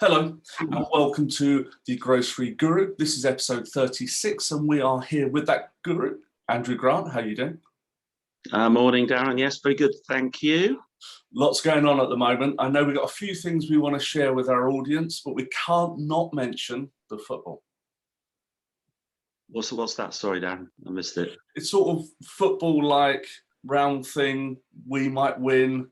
Hello and welcome to the Grocery Guru. This is episode 36 and we are here with that guru, Andrew Grant. How are you doing? Morning, Darren. Yes, very good. Thank you. Lots going on at the moment. I know we've got a few things we want to share with our audience, but we can't not mention the football. What's that? Sorry, Darren, I missed it. It's sort of football-like round thing. We might win.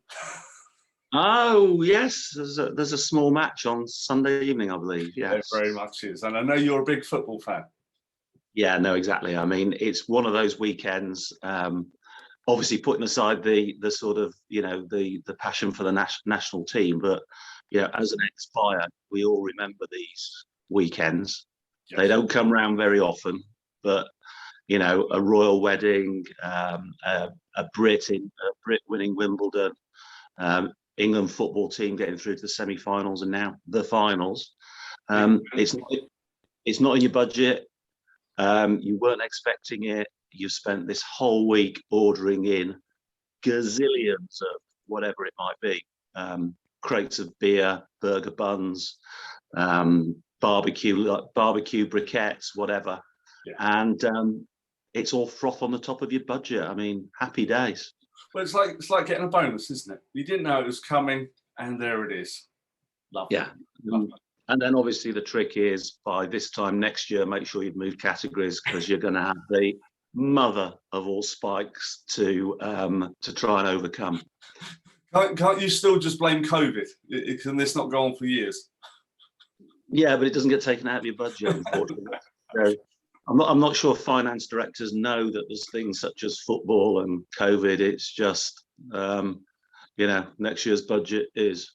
Oh, yes. There's a small match on Sunday evening, I believe. Yes. There very much is. And I know you're a big football fan. Yeah, no, exactly. I mean, it's one of those weekends, obviously putting aside the sort of, the passion for the national team. But, as an ex-Fire, we all remember these weekends. Yes. They don't come around very often, but, a royal wedding, a Brit winning Wimbledon, England football team getting through to the semi-finals and now the finals. It's not in your budget. You weren't expecting it. You've spent this whole week ordering in gazillions of whatever it might be, crates of beer, burger buns, barbecue briquettes, whatever. Yeah. And it's all froth on the top of your budget. I mean, happy days. Well, it's like getting a bonus, isn't it? You didn't know it was coming, and there it is. Lovely. Yeah. Lovely. And then obviously the trick is by this time next year, make sure you've moved categories because you're going to have the mother of all spikes to try and overcome. Can't you still just blame COVID? Can this not go on for years? Yeah, but it doesn't get taken out of your budget, unfortunately. So, I'm not sure finance directors know that there's things such as football and COVID. It's just, next year's budget is.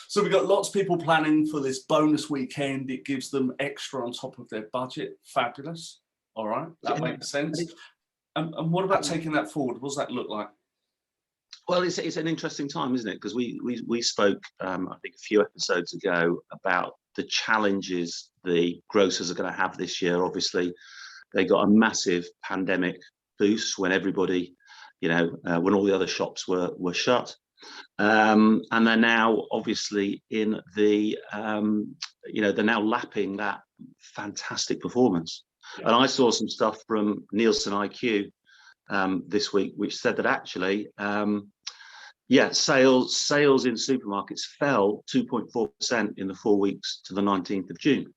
So we've got lots of people planning for this bonus weekend. It gives them extra on top of their budget. Fabulous. All right, that makes sense. And what about taking that forward? What does that look like? Well, it's an interesting time, isn't it? Because we spoke, I think, a few episodes ago about the challenges the grocers are going to have this year. Obviously, they got a massive pandemic boost when everybody, when all the other shops were shut. And they're now obviously in the, they're now lapping that fantastic performance. Yeah. And I saw some stuff from Nielsen IQ this week, which said that actually, sales in supermarkets fell 2.4% in the 4 weeks to the 19th of June,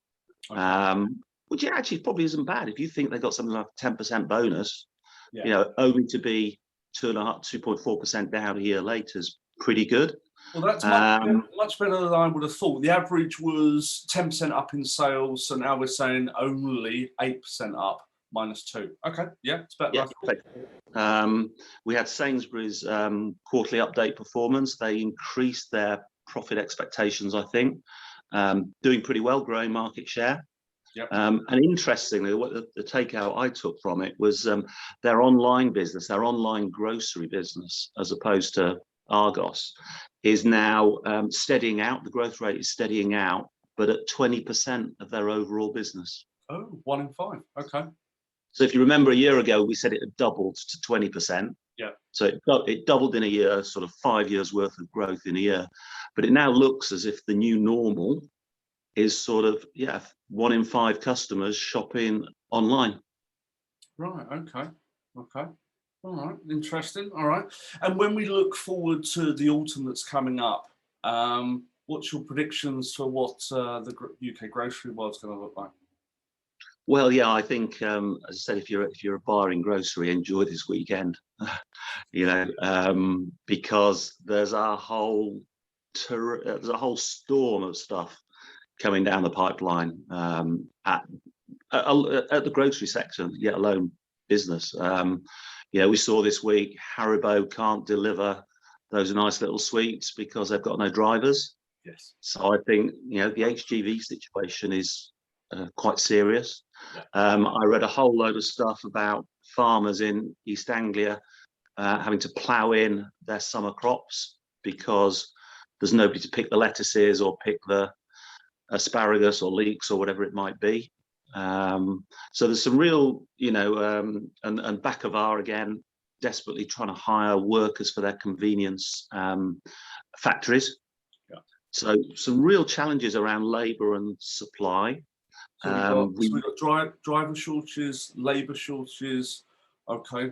okay. Which actually probably isn't bad. If you think they got something like a 10% bonus, only to be 2.4% down a year later is pretty good. Well, that's much better than I would have thought. The average was 10% up in sales, so now we're saying only 8% up. -2. Okay, yeah, it's better. Yeah, we had Sainsbury's quarterly update performance. They increased their profit expectations, I think, doing pretty well, growing market share. Yep. And interestingly, what the takeout I took from it was their online business, their online grocery business, as opposed to Argos, is now steadying out. The growth rate is steadying out, but at 20% of their overall business. Oh, 1 in 5. Okay. So if you remember a year ago, we said it had doubled to 20%. Yeah. So it doubled in a year, sort of 5 years worth of growth in a year. But it now looks as if the new normal is sort of, 1 in 5 customers shopping online. Right. Okay. All right. Interesting. All right. And when we look forward to the autumn that's coming up, what's your predictions for what the UK grocery world's going to look like? Well, yeah, I think, as I said, if you're a buyer in grocery, enjoy this weekend, because there's a whole storm of stuff coming down the pipeline at the grocery sector, let alone business. We saw this week Haribo can't deliver those nice little sweets because they've got no drivers. Yes. So I think the HGV situation is quite serious. Yeah. I read a whole load of stuff about farmers in East Anglia having to plough in their summer crops because there's nobody to pick the lettuces or pick the asparagus or leeks or whatever it might be. So there's some real, and Bacavar again, desperately trying to hire workers for their convenience factories. Yeah. So some real challenges around labour and supply. So we've got driver shortages, labour shortages. Okay.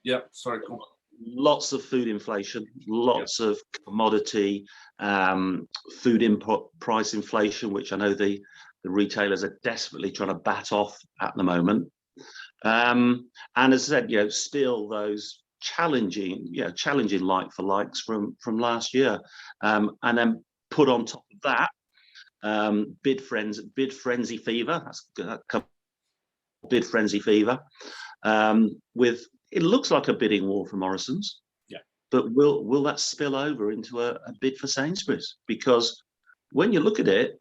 Yeah. Sorry. Go on. Lots of food inflation, lots of commodity, food input price inflation, which I know the retailers are desperately trying to bat off at the moment. And as I said, still those challenging like for likes from last year, and then put on top of that, bid frenzy fever. Bid frenzy fever. With it looks like a bidding war for Morrisons, but will that spill over into a bid for Sainsbury's? Because when you look at it,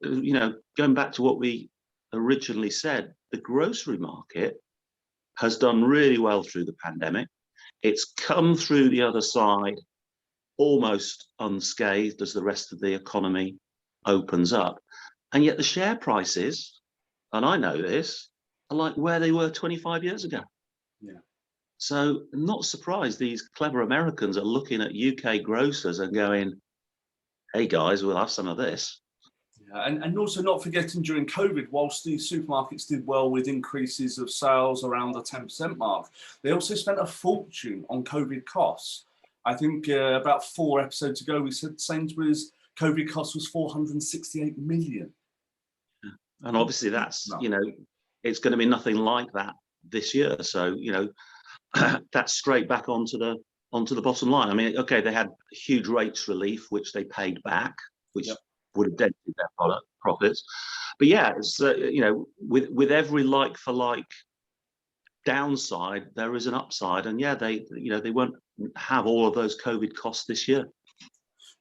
going back to what we originally said, the grocery market has done really well through the pandemic. It's come through the other side almost unscathed as the rest of the economy opens up. And yet the share prices, and I know this, are like where they were 25 years ago. Yeah. So I'm not surprised these clever Americans are looking at UK grocers and going, hey guys, we'll have some of this. Yeah, and also not forgetting during COVID, whilst these supermarkets did well with increases of sales around the 10% mark, they also spent a fortune on COVID costs. I think about 4 episodes ago, we said Sainsbury's COVID cost was 468 million. And obviously that's, it's going to be nothing like that this year. So, that's straight back onto the bottom line. I mean, okay, they had huge rates relief, which they paid back, which would have dented their profits. But yeah, it's, with every like for like downside, there is an upside. And yeah, they won't have all of those COVID costs this year.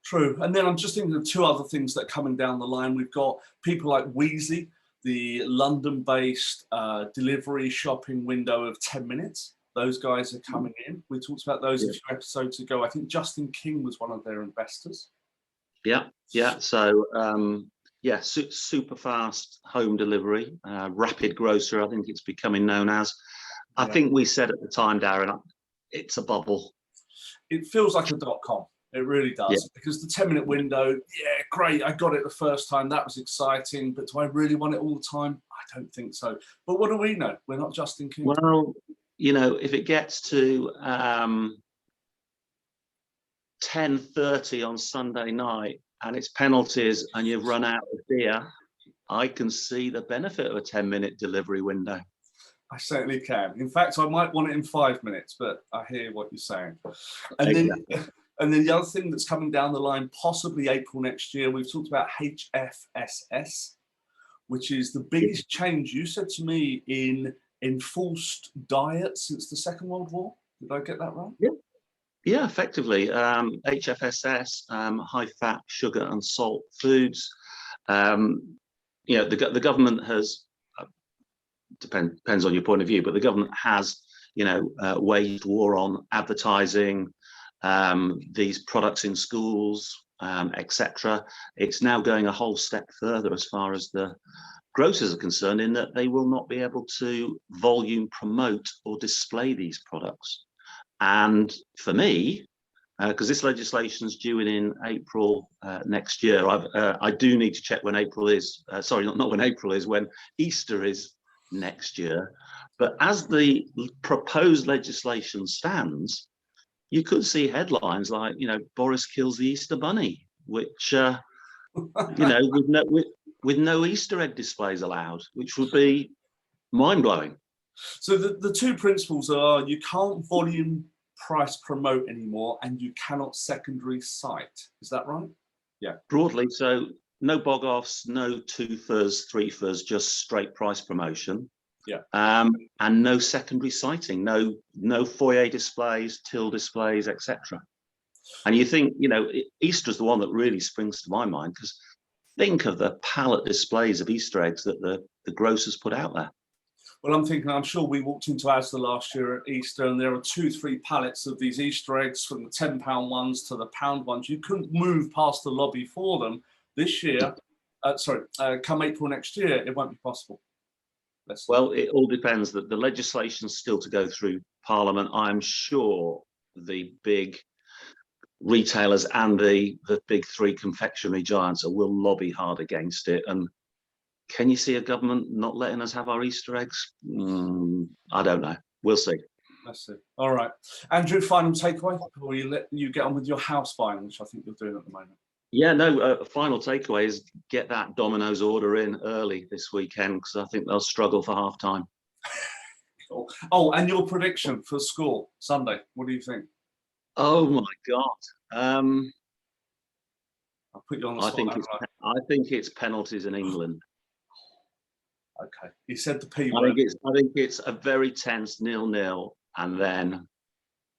True. And then I'm just thinking of 2 other things that are coming down the line. We've got people like Wheezy, the London-based delivery shopping window of 10 minutes. Those guys are coming in. We talked about those a few episodes ago. I think Justin King was one of their investors. Yeah. So, super fast home delivery, rapid grocer, I think it's becoming known as. I think we said at the time, Darren, it's a bubble. It feels like a .com. It really does, because the 10-minute window, great, I got it the first time, that was exciting, but do I really want it all the time? I don't think so. But what do we know? We're not Justin King. Well, if it gets to 10:30 on Sunday night and it's penalties and you've run out of beer, I can see the benefit of a 10-minute delivery window. I certainly can. In fact, I might want it in 5 minutes, but I hear what you're saying. And then the other thing that's coming down the line, possibly April next year, we've talked about HFSS, which is the biggest change, you said to me, in enforced diet since the Second World War. Did I get that right? Yeah, effectively. HFSS, high fat, sugar and salt foods. The government has, depends on your point of view, but the government has, waged war on advertising these products in schools, etc. It's now going a whole step further as far as the grocers are concerned, in that they will not be able to volume promote or display these products. And for me, because this legislation is due in April next year, I do need to check when April is. Sorry, not when April is, when Easter is next year. But as the proposed legislation stands, you could see headlines like, Boris kills the Easter Bunny, which, with no Easter egg displays allowed, which would be mind-blowing. So the 2 principles are you can't volume price promote anymore and you cannot secondary cite. Is that right? Yeah. Broadly, so no bog-offs, no 2-fers, 3-fers, just straight price promotion. Yeah. And no secondary citing, no foyer displays, till displays, etc. And you think, Easter is the one that really springs to my mind, because think of the pallet displays of Easter eggs that the grocers put out there. Well, I'm sure we walked into Asda last year at Easter and there are 2-3 pallets of these Easter eggs, from the £10 ones to the £1 ones. You couldn't move past the lobby for them. This year, come April next year, it won't be possible. Well, it all depends. That the legislation's still to go through Parliament. I'm sure the big retailers and the big three confectionery giants will lobby hard against it. And can you see a government not letting us have our Easter eggs? I don't know. We'll see. That's it. All right, Andrew. Final takeaway before you get on with your house buying, which I think you're doing at the moment. Yeah, no. Final takeaway is get that Domino's order in early this weekend because I think they'll struggle for half time. Cool. Oh, and your prediction for score Sunday? What do you think? Oh my God. I'll put you on the spot. I think it's penalties in England. Okay, he said the P word. I think it's a very tense 0-0, and then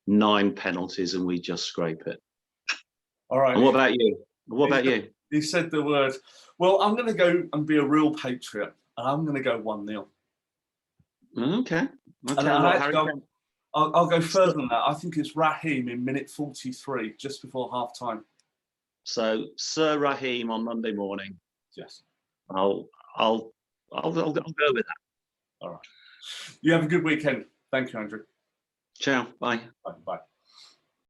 9 penalties, and we just scrape it. All right. And what about you? What about you? He said the word. Well, I'm going to go and be a real patriot, and I'm going to go 1-0. Okay. I'll go further than that. I think it's Raheem in minute 43, just before half time. So Sir Raheem on Monday morning. Yes. I'll go with that. All right. You have a good weekend. Thank you, Andrew. Ciao. Bye. Bye. Bye.